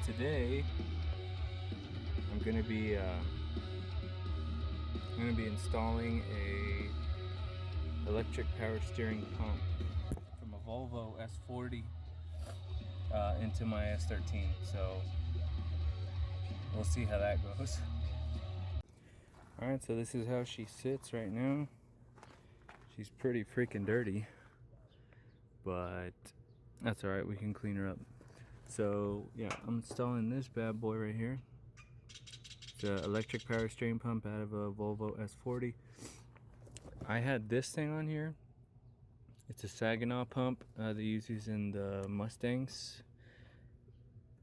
today I'm gonna be installing a electric power steering pump from a Volvo S40 into my s13. So we'll see how that goes. Alright, so this is how she sits right now. She's pretty freaking dirty, but that's alright, we can clean her up. So yeah, I'm installing this bad boy right here. It's an electric power steering pump out of a Volvo S40. I had this thing on here. It's a Saginaw pump that uses in the Mustangs,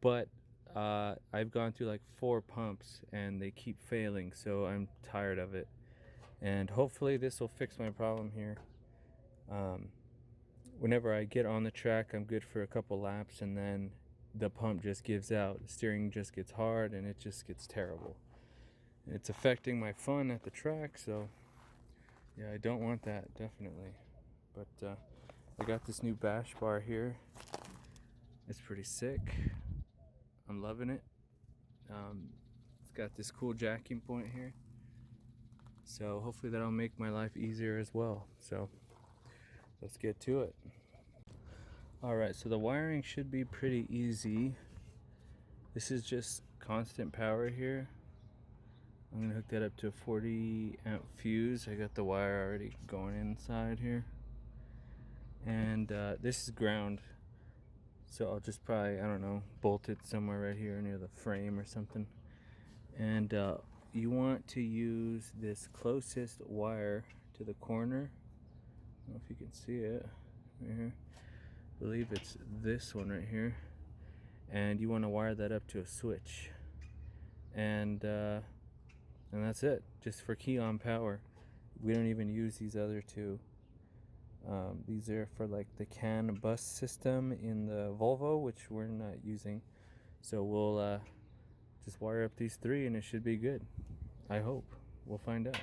but I've gone through like 4 pumps and they keep failing, so I'm tired of it. And hopefully this will fix my problem here. Whenever I get on the track, I'm good for a couple laps, and then the pump just gives out. The steering just gets hard and it just gets terrible. It's affecting my fun at the track, so yeah, I don't want that, definitely. But I got this new bash bar here. It's pretty sick. I'm loving it. It's got this cool jacking point here, so hopefully that'll make my life easier as well. So let's get to it. Alright, so the wiring should be pretty easy. This is just constant power here. I'm gonna hook that up to a 40 amp fuse. I got the wire already going inside here. And this is ground. So I'll just probably, I don't know, bolt it somewhere right here near the frame or something. And you want to use this closest wire to the corner. I don't know if you can see it right here. I believe it's this one right here. And you want to wire that up to a switch. And that's it, just for key on power. We don't even use these other two. These are for like the CAN bus system in the Volvo, which we're not using. So we'll just wire up these 3 and it should be good. I hope. We'll find out.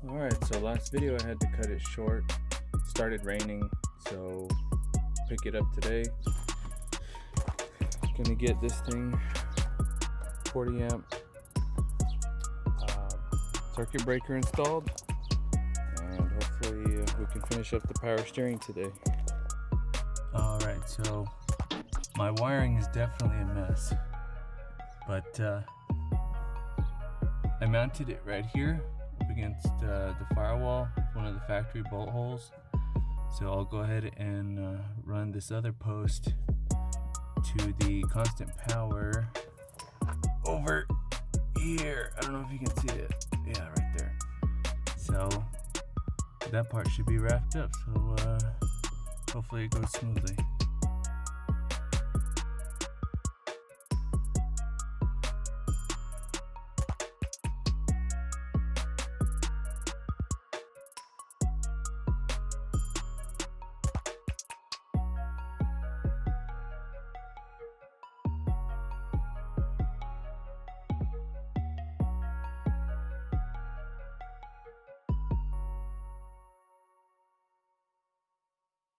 Alright, so last video I had to cut it short. It started raining, so pick it up today. Gonna get this thing 40 amp circuit breaker installed, and hopefully we can finish up the power steering today. Alright, so my wiring is definitely a mess, but I mounted it right here up against the firewall with one of the factory bolt holes. So I'll go ahead and run this other post to the constant power over here. I don't know if you can see it. Yeah, right there. So that part should be wrapped up, so hopefully it goes smoothly.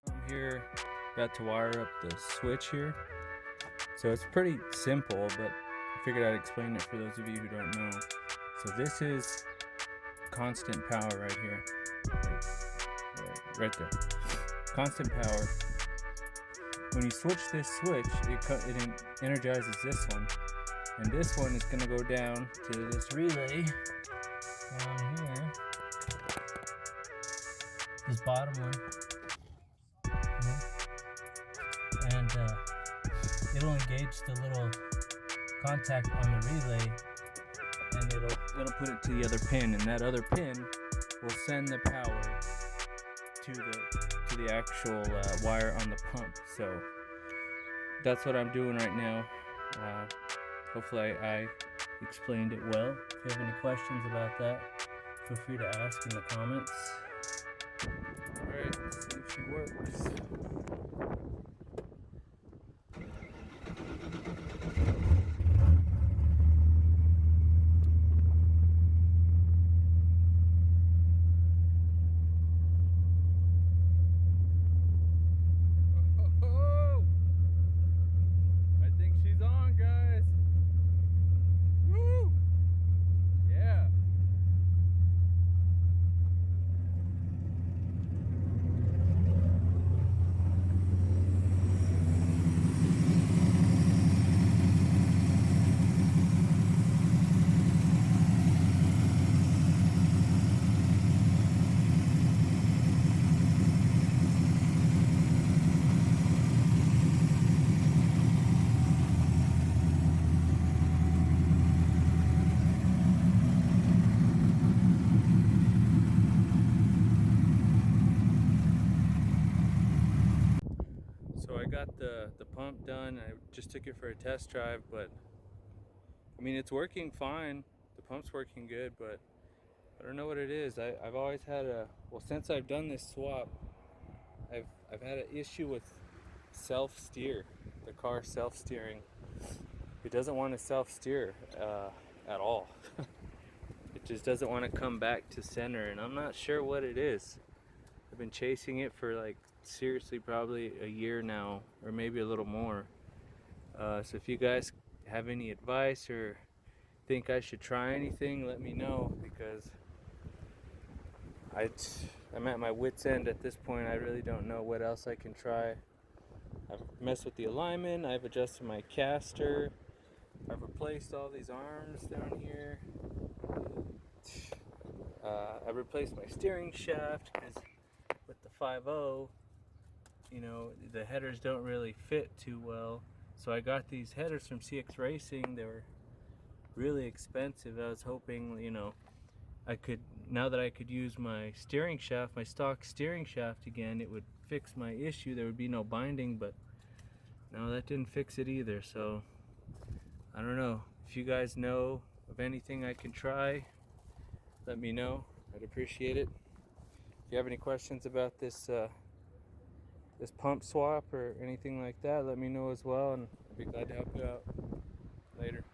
I'm here about to wire up the switch here. So it's pretty simple, but I figured I'd explain it for those of you who don't know. So this is constant power right here. Right there. Constant power. When you switch this switch, it energizes this one. And this one is going to go down to this relay down here. This bottom one. And it'll engage the little contact on the relay, and it'll put it to the other pin, and that other pin will send the power to the actual wire on the pump. So that's what I'm doing right now. Hopefully I explained it well. If you have any questions about that, feel free to ask in the comments. Alright, let's see if she works. Oh, I think she's on, guys. Woo! Yeah. So I got the pump done. I just took it for a test drive, but I mean it's working fine. The pump's working good, but I don't know what it is. I've always had since I've done this swap, I've had an issue with self-steer. The car self-steering. It doesn't want to self-steer at all. It just doesn't want to come back to center, and I'm not sure what it is. I've been chasing it for like seriously probably a year now, or maybe a little more. So if you guys have any advice or think I should try anything, let me know, because I'm at my wit's end at this point. I really don't know what else I can try. I've messed with the alignment, I've adjusted my caster, I've replaced all these arms down here. I replaced my steering shaft because with the 5.0, you know, the headers don't really fit too well. So I got these headers from CX Racing. They were really expensive. I was hoping, you know, now that I could use my steering shaft, my stock steering shaft again, it would fix my issue. There would be no binding, but no, that didn't fix it either. So I don't know. If you guys know of anything I can try, let me know. I'd appreciate it. If you have any questions about this this pump swap or anything like that, let me know as well, and I'd be glad to help you out. Later.